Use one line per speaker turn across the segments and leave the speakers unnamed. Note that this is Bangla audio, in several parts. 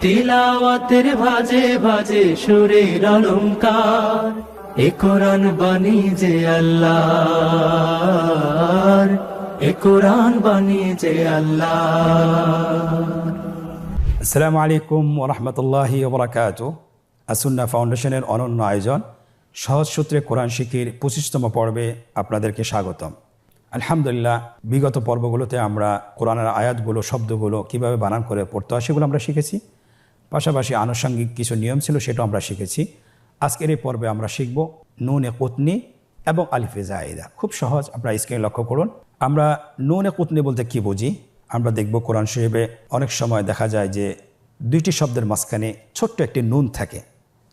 তিলাওয়াতের ভাজে ভাজে সুরের অলংকার, এ কোরআন বাণী যে আল্লাহর, এ কোরআন বাণী যে আল্লাহর।
আসসালামু আলাইকুম ওয়া রাহমাতুল্লাহি ওয়া বারাকাতুহু। আসুন্নাহ ফাউন্ডেশনের অনন্য আয়োজন সহজ সূত্রে কোরআন শিক্ষার 25তম পর্বে আপনাদেরকে স্বাগতম। আলহামদুলিল্লাহ, বিগত পর্বগুলোতে আমরা কোরআনের আয়াতগুলো, শব্দগুলো কিভাবে বানান করে পড়তে হয় সেগুলো আমরা শিখেছি। পাশাপাশি আনুষঙ্গিক কিছু নিয়ম ছিল, সেটাও আমরা শিখেছি। আজকের এই পর্বে আমরা শিখব নুনে কুতনি এবং আলিফে জায়েদা। খুব সহজ, আপনারা স্ক্রিনে লক্ষ্য করুন। আমরা নুনে কুতনি বলতে কি বুঝি আমরা দেখব। কোরআন শরীফে অনেক সময় দেখা যায় যে দুইটি শব্দের মাঝখানে ছোট্ট একটি নুন থাকে,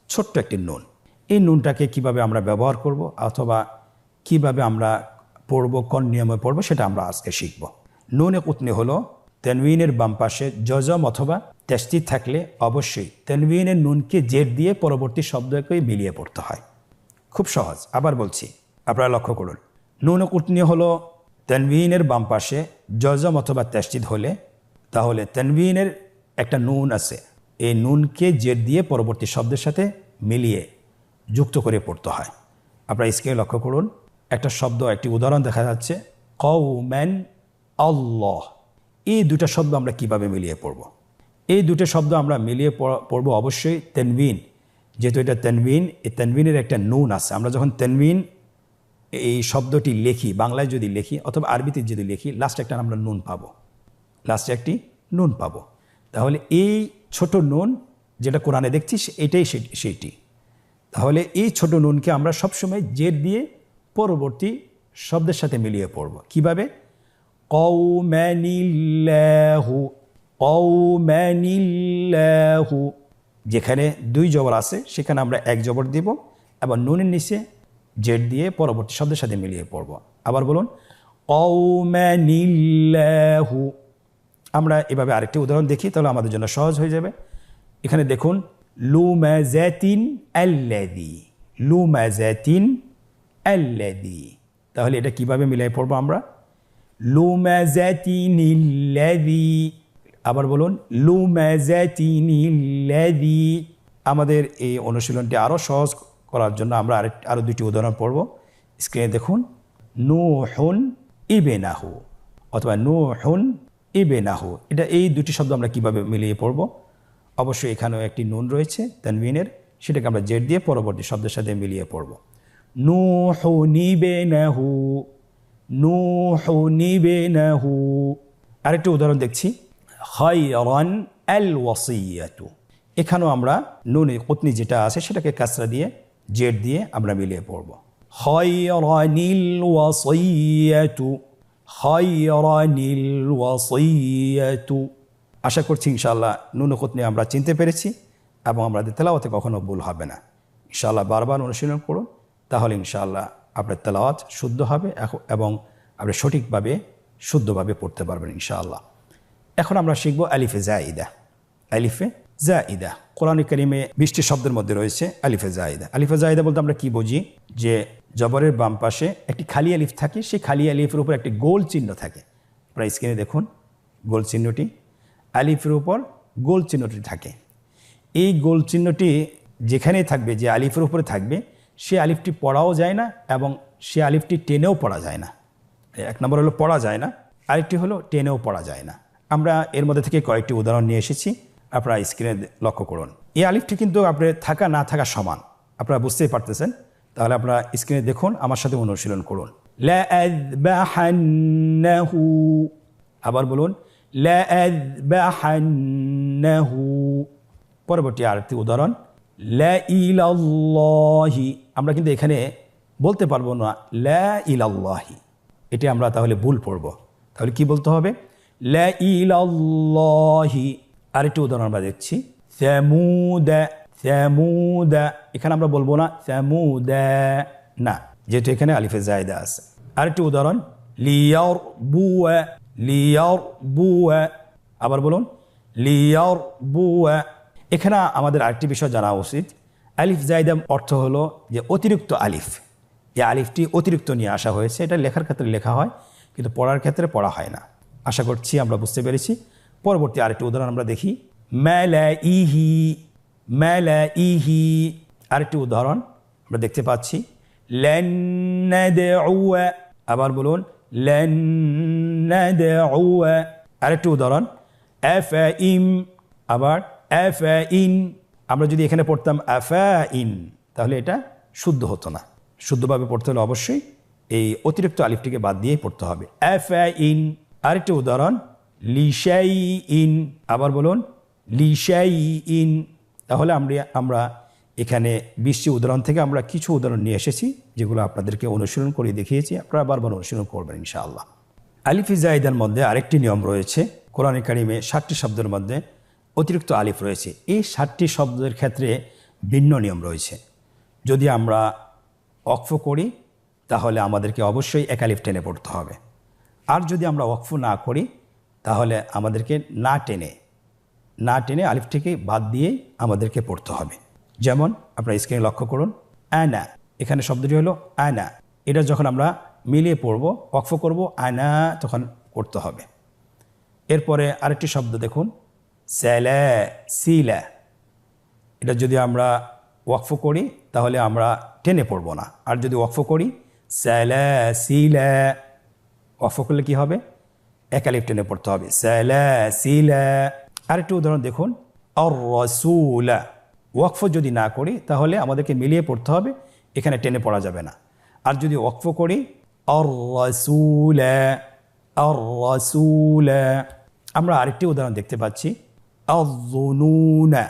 ছোট্ট একটি নুন। এই নুনটাকে কিভাবে আমরা ব্যবহার করব অথবা কিভাবে আমরা পড়ব, কোন নিয়মে পড়ব, সেটা আমরা আজকে শিখব। নুনে কুতনি হলো তানউইনের বাম পাশে জজম অথবা তাসদীদ থাকলে অবশ্যই তানউইনের নুনকে জের দিয়ে পরবর্তী শব্দকে মিলিয়ে পড়তে হয়। খুব সহজ, আবার বলছি, আপনারা লক্ষ্য করুন। নুনে কুতনি হলো তানউইনের বাম পাশে জজম অথবা তাসদীদ হলে, তাহলে তানউইনের একটা নুন আছে, এই নুনকে জের দিয়ে পরবর্তী শব্দের সাথে মিলিয়ে যুক্ত করে পড়তে হয়। আপনারা স্ক্রিনে লক্ষ্য করুন, একটা শব্দ, একটি উদাহরণ দেখা যাচ্ছে, কওমান আল্লাহ। এই দুটো শব্দ আমরা কিভাবে মিলিয়ে পড়ব? এই দুটো শব্দ আমরা মিলিয়ে পড়ব অবশ্যই তানউইন, যেহেতু এটা তানউইন, এই তানউইনের একটা নুন আছে। আমরা যখন তানউইন এই শব্দটি লিখি, বাংলায় যদি লিখি অথবা আরবিতে যদি লিখি, লাস্টে একটা আমরা নুন পাবো, লাস্টে একটি নুন পাবো। তাহলে এই ছোট নুন যেটা কোরআনে দেখছি এটাই সেইটি। তাহলে এই ছোট নুনকে আমরা সবসময় জের দিয়ে পরবর্তী শব্দের সাথে মিলিয়ে পড়ব। কিভাবে? কওমানিল্লাহু, কওমানিল্লাহু। যেখানে দুই জবর আছে সেখানে আমরা এক জবর দিব এবং নুনের নিচে জের দিয়ে পরবর্তী শব্দের সাথে মিলিয়ে পড়ব। আবার বলুন, কওমানিল্লাহু। আমরা এভাবে আরেকটি উদাহরণ দেখি, তাহলে আমাদের জন্য সহজ হয়ে যাবে। এখানে দেখুন, লুমাজাতিন আল্লাযী, লুমাজাতিন আল্লাযী। তাহলে এটা কিভাবে মিলিয়ে পড়ব আমরা? লুমাজাতিনিল্লাযী। আবার বলুন, লুমাজাতিনিল্লাযী। আমাদের এই অনুশীলনটি আরও সহজ করার জন্য আমরা আরও দুটি উদাহরণ পড়ব। স্ক্রিনে দেখুন, নূহুন ইবনাহু অথবা নূহুন ইবনাহু। এটা এই দুটি শব্দ আমরা কিভাবে মিলিয়ে পড়ব? অবশ্যই এখানেও একটি নুন রয়েছে তানউইনের, সেটাকে আমরা জের দিয়ে পরবর্তী শব্দের সাথে মিলিয়ে পড়ব। নূহুন ইবনাহু, নূহুন ইবনাহু। আরেকটি উদাহরণ দেখছি, খায়রান আল ওয়াসিয়াতু। এখানেও আমরা নুনে কুতনি যেটা আছে সেটাকে কাসরা দিয়ে জের দিয়ে আমরা মিলিয়ে পড়ব। খায়রানিল ওয়াসিয়াতু, খায়রানিল ওয়াসিয়াতু। আশা করছি ইনশাআল্লাহ নুনে কুতনি আমরা চিনতে পেরেছি এবং আমাদের তেলাওয়াতে কখনো ভুল হবে না। ইনশাআল্লাহ বারবার অনুশীলন করুন, তাহলে ইনশাআল্লাহ আপনার তেলাওয়াত শুদ্ধ হবে এবং আপনি সঠিকভাবে শুদ্ধভাবে পড়তে পারবেন ইনশাআল্লাহ। এখন আমরা শিখব আলিফে জায়েদা। আলিফে জায়েদা কোরআন কারীমে 20টি শব্দের মধ্যে রয়েছে আলিফে জায়েদা। আলিফে জায়েদা বলতে আমরা কি বুঝি? যে জবরের বাম পাশে একটি খালি আলিফ থাকে, সেই খালি আলিফের উপর একটি গোল চিহ্ন থাকে। আপনারা স্ক্রিনে দেখুন, গোল চিহ্নটি, আলিফের উপর গোল চিহ্নটি থাকে। এই গোল চিহ্নটি যেখানেই থাকবে, যে আলিফের উপরে থাকবে, সে আলিফটি পড়াও যায় না এবং সে আলিফটি টেনেও পড়া যায় না। এক নম্বর হলো পড়া যায় না, আরেকটি হলো টেনেও পড়া যায় না। আমরা এর মধ্যে থেকে কয়েকটি উদাহরণ নিয়ে এসেছি, আপনারা স্ক্রিনে লক্ষ্য করুন। এই আলিফটি কিন্তু আপনার থাকা না থাকা সমান, আপনারা বুঝতেই পারতেছেন। তাহলে আপনারা স্ক্রিনে দেখুন, আমার সাথে অনুশীলন করুন। লাআযবাহান্নাহু। আবার বলুন, লাআযবাহান্নাহু। পরবর্তী আরেকটি উদাহরণ, লা ইলাল্লাহি। আমরা কিন্তু এখানে বলতে পারবো না লা ইলাল্লাহি, এটি আমরা তাহলে ভুল পড়ব। তাহলে কি বলতে হবে? লা ইলাল্লাহি। আরেকটি উদাহরণ আমরা দেখছি, সামুদা, সামুদা। এখানে আমরা বলবো না সামুদা, না, যেহেতু এখানে আলিফে জায়েদা আছে। আরেকটি উদাহরণ, লিয়ারবুয়া, লিয়ারবুয়া। আবার বলুন, লিয়ারবুয়া। এখানে আমাদের আরেকটি বিষয় জানা উচিত, আলিফ জায়েদা অর্থ হলো যে অতিরিক্ত আলিফ। এই আলিফটি অতিরিক্ত নিয়ে আসা হয়েছে, এটা লেখার ক্ষেত্রে লেখা হয় কিন্তু পড়ার ক্ষেত্রে পড়া হয় না। আশা করছি আমরা বুঝতে পেরেছি। পরবর্তী আরেকটি উদাহরণ আমরা দেখি, মালাইহি, মালাইহি। আরেকটি উদাহরণ আমরা দেখতে পাচ্ছি, লান নাদউয়া, আবার বলুন লান নাদউয়া। আরেকটি উদাহরণ, আফাইম, আবার আফাইন। আমরা যদি এখানে পড়তাম আফাইন, তাহলে এটা শুদ্ধ হতো না। শুদ্ধভাবে পড়তে হলে অবশ্যই এই অতিরিক্ত আলিফটিকে বাদ দিয়েই পড়তে হবে, আফাইন। আরেকটি উদাহরণ, লিশাইইন, আবার বলুন লিশাইইন। তাহলে আমরা এখানে 20টি উদাহরণ থেকে আমরা কিছু উদাহরণ নিয়ে এসেছি, যেগুলো আপনাদেরকে অনুশীলন করে দেখিয়েছি। আপনারা বারবার অনুশীলন করবেন ইনশাআল্লাহ। আলিফে জায়দার মধ্যে আরেকটি নিয়ম রয়েছে, কোরআনে কারিমে 60টি শব্দের মধ্যে অতিরিক্ত আলিফ রয়েছে। এই 60টি শব্দের ক্ষেত্রে ভিন্ন নিয়ম রয়েছে। যদি আমরা ওয়াকফ করি তাহলে আমাদেরকে অবশ্যই এক আলিফ টেনে পড়তে হবে, আর যদি আমরা ওয়াকফ না করি তাহলে আমাদেরকে না টেনে আলিফটিকে বাদ দিয়ে আমাদেরকে পড়তে হবে। যেমন আপনারা স্ক্রিনে লক্ষ্য করুন, আনা, এখানে শব্দটি হলো আনা। এটা যখন আমরা মিলিয়ে পড়ব, ওয়াকফ করব, আনা, তখন করতে হবে। এরপরে আরেকটি শব্দ দেখুন, স্যালা সিলা। এটা যদি আমরা ওয়াকফ করি তাহলে আমরা টেনে পড়ব না, আর যদি ওয়াকফ করি স্যালা সিলা, ওয়াকফ করলে কি হবে, এক আলিফ টেনে পড়তে হবে, স্যালা সিলা। আরেকটি উদাহরণ দেখুন, আর রাসূলা। ওয়াকফ যদি না করি তাহলে আমাদেরকে মিলিয়ে পড়তে হবে, এখানে টেনে পড়া যাবে না। আর যদি ওয়াকফ করি আর রাসূলা, আর রাসূলা। আমরা আরেকটি উদাহরণ দেখতে পাচ্ছি, আয-যুনুনা।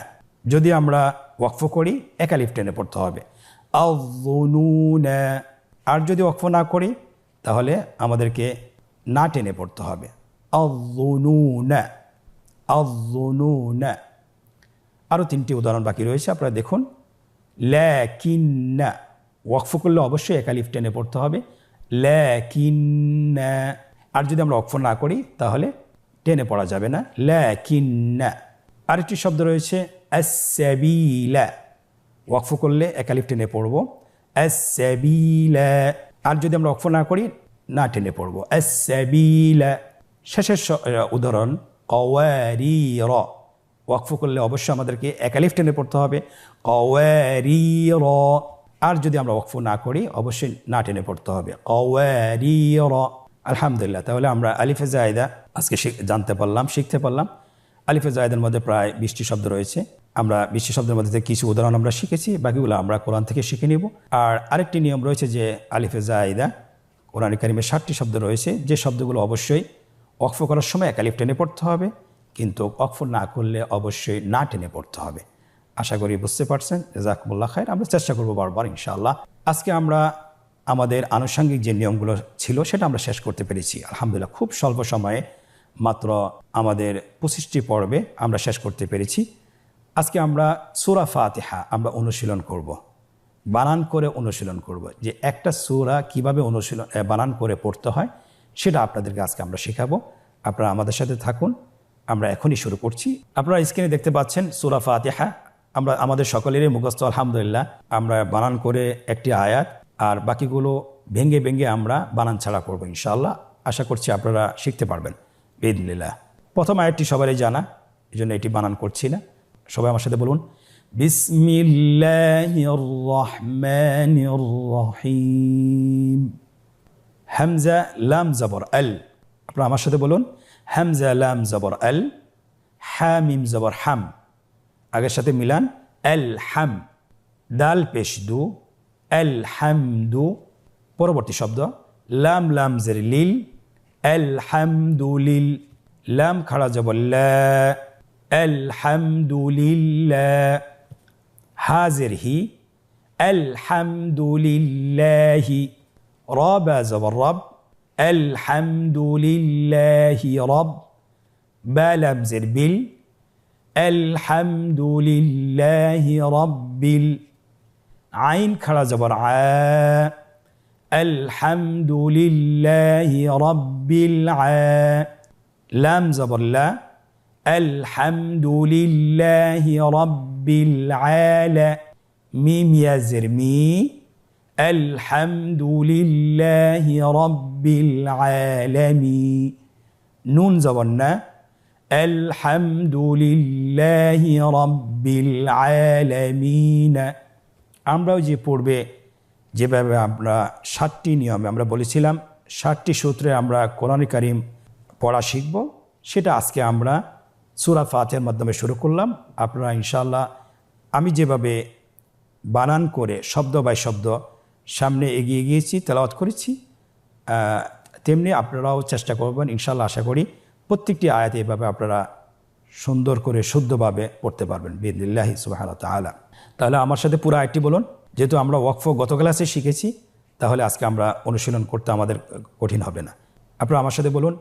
যদি আমরা ওয়াকফ করি এক আলিফ টেনে পড়তে হবে, আয-যুনুনা। আর যদি ওয়াকফ না করি তাহলে আমাদেরকে না টেনে পড়তে হবে, আয-যুনুনা, আয-যুনুনা। আরও 3টি উদাহরণ বাকি রয়েছে, আপনারা দেখুন, লাকিন্না। ওয়াকফ করলে অবশ্যই এক আলিফ টেনে পড়তে হবে, লাকিন্না। আর যদি আমরা ওয়াকফ না করি তাহলে টেনে পড়া যাবে না, লাকিন্না। আরেকটি শব্দ রয়েছে আস-সাবিলা। ওয়াকফ করলে এক আলিফ টেনে পড়ব, আস-সাবিলা। আর যদি আমরা ওয়াকফ না করি না টেনে পড়ব, আস-সাবিলা। শেষের উদাহরণ, কওয়ারির। ওয়াকফ করলে অবশ্যই আমাদেরকে এক আলিফ টেনে পড়তে হবে, কওয়ারির। আর যদি আমরা ওয়াকফ না করি অবশ্যই না টেনে পড়তে হবে, কওয়ারির। আলহামদুলিল্লাহ, তাহলে আমরা আলিফে জায়দা আজকে জানতে পারলাম, শিখতে পারলাম। আলিফে জায়দার মধ্যে প্রায় 20টি শব্দ রয়েছে। আমরা 20টি শব্দের মধ্যে থেকে কিছু উদাহরণ আমরা শিখেছি, বাকিগুলো আমরা কোরআন থেকে শিখে নিব। আর আরেকটি নিয়ম রয়েছে যে আলিফে জায়দা কোরআন কারিমে 60টি শব্দ রয়েছে, যে শব্দগুলো অবশ্যই ওয়াকফ করার সময় এক আলিফ টেনে পড়তে হবে, কিন্তু ওয়াকফ না করলে অবশ্যই না টেনে পড়তে হবে। আশা করি বুঝতে পারছেন। জাযাকুমুল্লাহ খায়র। আমরা চেষ্টা করবো বারবার ইনশাআল্লাহ। আজকে আমরা আমাদের আনুষঙ্গিক যে নিয়মগুলো ছিল সেটা আমরা শেষ করতে পেরেছি আলহামদুলিল্লাহ। খুব স্বল্প সময়ে মাত্র আমাদের 25টি পর্বে আমরা শেষ করতে পেরেছি। আজকে আমরা সূরা ফাতিহা আমরা অনুশীলন করব, বানান করে অনুশীলন করব, যে একটা সূরা কিভাবে বানান করে পড়তে হয় সেটা আপনাদেরকে আজকে আমরা শেখাবো। আপনারা আমাদের সাথে থাকুন, আমরা এখনই শুরু করছি। আপনারা স্ক্রিনে দেখতে পাচ্ছেন সূরা ফাতিহা। আমরা আমাদের সকলেরই মুখস্থ আলহামদুলিল্লাহ। আমরা বানান করে একটি আয়াত, আর বাকিগুলো ভেঙে ভেঙে আমরা বানান ছাড়া করবো ইনশাআল্লাহ। আশা করছি আপনারা শিখতে পারবেন বিইذনিল্লাহ। প্রথম আয়াতটি সবারই জানা, এই জন্য এটি বানান করছি না। সবাই আমার সাথে বলুন, বিসমিল্লাহির রহমানির রহিম। হামজা লাম জবর আল। আপনারা আমার সাথে বলুন, হামজা লাম জবর আল, হা মিম জবর হাম। আগের সাথে মিলান, আল হাম। দাল পেশ দু, আল হামদু। পরবর্তী শব্দ, লাম লাম জের লিল, আল হামদুলিল। লাম খাড়া জবর লা, আল হামদুলিল্লাহ। হাজের হি, আল হামদুলিল্লাহি। রবা জবর রব, আল হামদুলিল্লাহি রব। বা লাম জের বিল, আল হামদুলিল্লাহি রব্বিল। আইন খাড়া জবর আ, আল হামদুলিল্লাহি রব্বিল আ। লাম জবর লা, আল হামদুলিল্লাহি রব্বিল আলা। মিম ইয়া জের মি, আল হামদুলিল্লাহি রব্বিল আলামিন। নুন জবর না, আলহামদুলিল্লাহি রাব্বিল আলামিন। আমরাও যে পূর্বে যেভাবে আমরা 7টি নিয়মে আমরা বলেছিলাম 7টি সূত্রে আমরা কোরআন কারীম পড়া শিখব, সেটা আজকে আমরা সূরা ফাতিহার মাধ্যমে শুরু করলাম। আপনারা ইনশাআল্লাহ আমি যেভাবে বানান করে শব্দ বাই শব্দ সামনে এগিয়ে গিয়েছি, তেলাওয়াত করেছি, তেমনি আপনারাও চেষ্টা করবেন ইনশাআল্লাহ। আশা করি প্রত্যেকটি আয়াতে এভাবে আপনারা সুন্দর করে শুদ্ধভাবে পড়তে পারবেন বিইذনিল্লাহি সুবহানাহু ওয়া তাআলা। তাহলে আমার সাথে পুরো আয়াতটি বলুন। যেহেতু আমরা ওয়াকফ গত ক্লাসে শিখেছি, তাহলে আজকে আমরা অনুশীলন করতে আমাদের কঠিন হবে না। আপনারা আমার সাথে বলুন,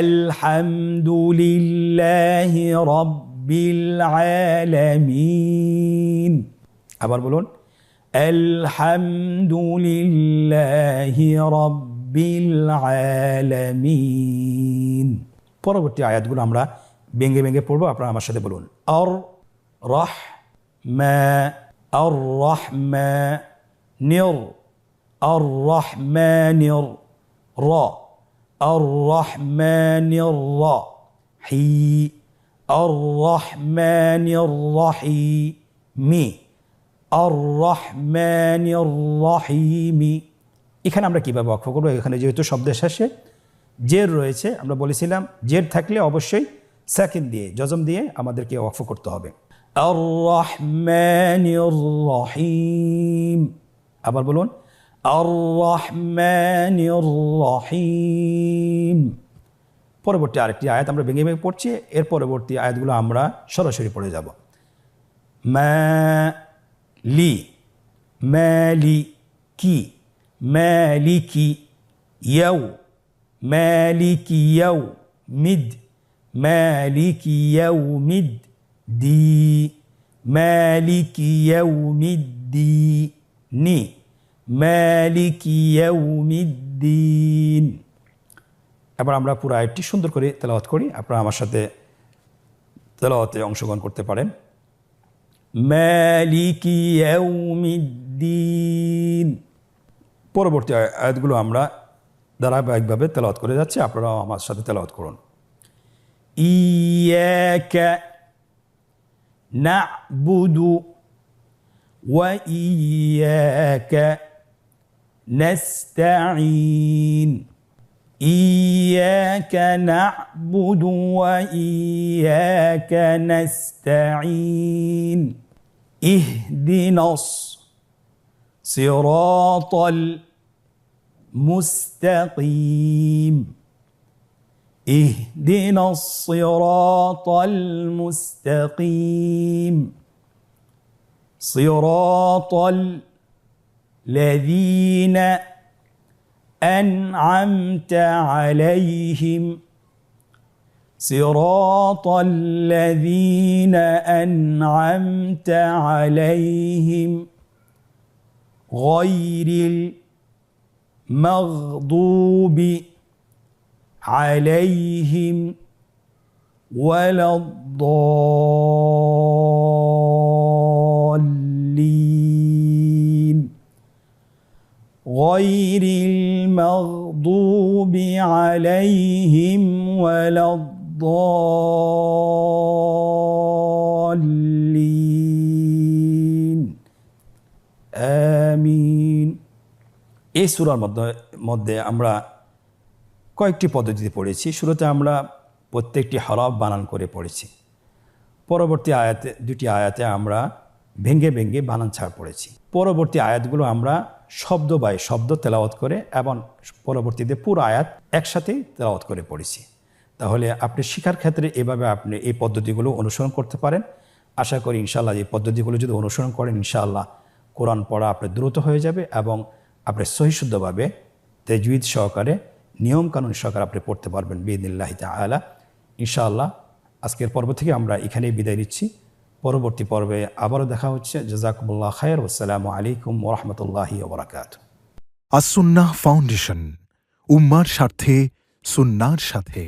আলহামদুলিল্লাহি রাব্বিল আলামিন। আবার বলুন, আলহামদুলিল্লাহি রাব্বিল আলামিন। পরবর্তী আয়াতগুলো আমরা ভেঙে ভেঙে পড়বো। আপনারা আমার সাথে বলুন, আর রাহমানির আর রাহমানির রা আর রাহমানির রাহিম আর রাহমানির রাহিমি আর রাহমানির রাহিমি। এখানে আমরা কীভাবে ওয়াকফ করবো? এখানে যেহেতু শব্দের শেষে জের রয়েছে, আমরা বলেছিলাম জের থাকলে অবশ্যই সাকিন দিয়ে জজম দিয়ে আমাদেরকে ওয়াকফ করতে হবে। আর রাহমানির রাহিম। আবার বলুন, আর রাহমানির রাহিম। পরবর্তী আরেকটি আয়াত আমরা ভেঙে ভেঙে পড়ছি, এর পরবর্তী আয়াতগুলো আমরা সরাসরি পড়ে যাব। মালিকি মালিকি মালিকি মালিকি মালিকি ইয়াউমিদ্দিন মালিকি ইয়াউমিদ্দিন। এবার আমরা পুরো আয়াতটি সুন্দর করে তেলাওয়াত করি। আপনারা আমার সাথে তেলাওয়াতে অংশগ্রহণ করতে পারেন। মালিকি ইয়াউমিদ্দিন। পরবর্তী আয়াতগুলো আমরা ধারাবাহিকভাবে তেলাওয়াত করে যাচ্ছি, আপনারাও আমার সাথে তেলাওয়াত করুন। ইয়াকা না'বুদু ওয়া ইয়াকা নাস্তাঈন ইয়াকা না'বুদু ওয়া ইয়াকা নাস্তাঈন ইহদিনাস সিরাতাল মুস্তাকিম ইহদিনাস সিরাতাল মুস্তাকিম সিরাতাল লাযীনা আন'আমতা আলাইহিম সিরাতাল লাযীনা আন'আমতা আলাইহিম গায়রিল মাগদুবি আলাইহিম ওয়ালাদ-দাল্লিন গায়রিল মাগদুবি আলাইহিম ওয়ালাদ-দাল্লিন। আমিন। এই সূরার মধ্যে আমরা কয়েকটি পদ্ধতিতে পড়েছি। শুরুতে আমরা প্রত্যেকটি হরফ বানান করে পড়েছি। পরবর্তী আয়াতে দুটি আয়াতে আমরা ভেঙ্গে ভেঙ্গে বানান ছাড় পড়েছি। পরবর্তী আয়াতগুলো আমরা শব্দ বাই শব্দ তেলাওয়াত করে এবং পরবর্তীতে পুরো আয়াত একসাথেই তেলাওয়াত করে পড়েছি। তাহলে আপনি শিক্ষার ক্ষেত্রে এভাবে আপনি এই পদ্ধতিগুলো অনুসরণ করতে পারেন। আশা করি ইনশাআল্লাহ এই পদ্ধতিগুলো যদি অনুসরণ করেন ইনশাআল্লাহ কোরআন পড়া আপনার দ্রুত হয়ে যাবে এবং আপনি সহিশুদ্ধভাবে তাজউইদ সহকারে নিয়ম কানুন সহকারে আপনি পড়তে পারবেন বিইذনিল্লাহি তাআলা। ইনশাআল্লাহ আজকের পর্ব থেকে আমরা এখানেই বিদায় নিচ্ছি। পরবর্তী পর্বে আবারও দেখা হচ্ছে। জাযাকুমুল্লাহ খায়র। আসসালামু আলাইকুম ওয়া রাহমাতুল্লাহি ওয়া বারাকাতুহু।
আস-সুন্নাহ ফাউন্ডেশন, উম্মার স্বার্থে সুন্নাহর সাথে।